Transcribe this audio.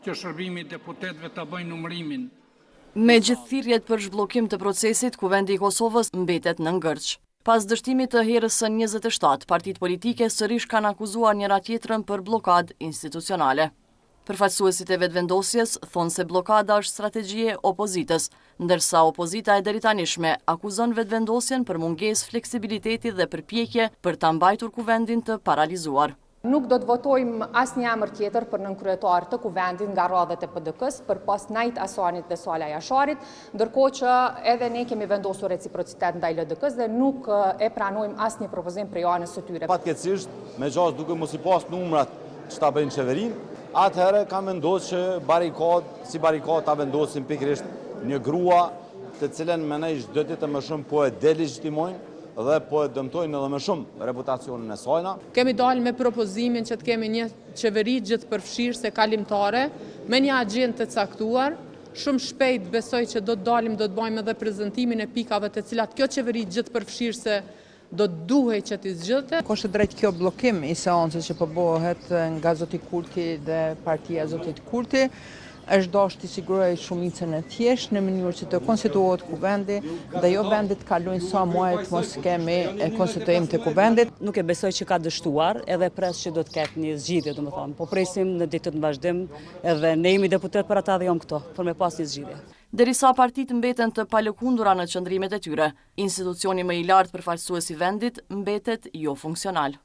që shërbimi deputetëve të bëjnë numërimin. Me gjithë thirrjet për zhbllokim të procesit, Kuvendi i Kosovës mbetet në ngërç. Pas dështimit të herës së 27, partitë politike sërish kanë akuzuar njëra tjetrën për blokadë institucionale. Përfaqësuesit e vetëvendosjes thonë se blokada është strategjie opozitës, ndërsa opozita e deritanishme akuzon vetëvendosjen për mungesë fleksibiliteti dhe përpjekje për ta mbajtur kuvendin të paralizuar. Nuk do të votojmë asnjë emër tjetër për nënkryetar të kuvendit nga radhët e PDK-s përpas Najt Asanit dhe Sala Jasharit, ndërkohë që edhe ne kemi vendosur reciprocitet ndaj LDK-s dhe nuk e pranojmë asnjë propozim prej anës së tyre. Fatkeqësisht, me gjasë duke mos i pas numrat që ta bëjnë qeverinë, atëherë kam vendosur që si barikadë ta vendosin pikërisht një grua të cilën menej çdo ditë më shumë po e delegjitimojnë dhe po e dëmtojnë edhe më shumë reputacionin e sajna. Kemi dalë me propozimin që të kemi një qeveri gjithë përfshirëse kalimtare, me një agjendë të caktuar. Shumë shpejt besoj që do të dalim, do të bëjmë edhe prezantimin e pikave të cilat kjo qeveri gjithë përfshirëse do të duhej që t'i zgjidhte. Kështë drejt kjo blokim i seancës që bëhet nga zoti Kurti dhe partia zotit Kurti, është dashur të sigurojë shumicën e thjeshtë në mënyrë që të konstituohet kuvendi dhe jo vendit kalojnë sa muaj të mos kemi konstituim të kuvendit. Nuk e besoj që ka dështuar edhe pres që do të ketë një zgjidhje, domethënë. Po presim në ditët në vazhdim edhe ne jemi deputet për ata dhe jam këto, për me pas një zgjidhje. Derisa partitë mbeten të palëkundura në qëndrimet e tyre, institucioni më i lartë përfaqësues i vendit mbetet jo funksional.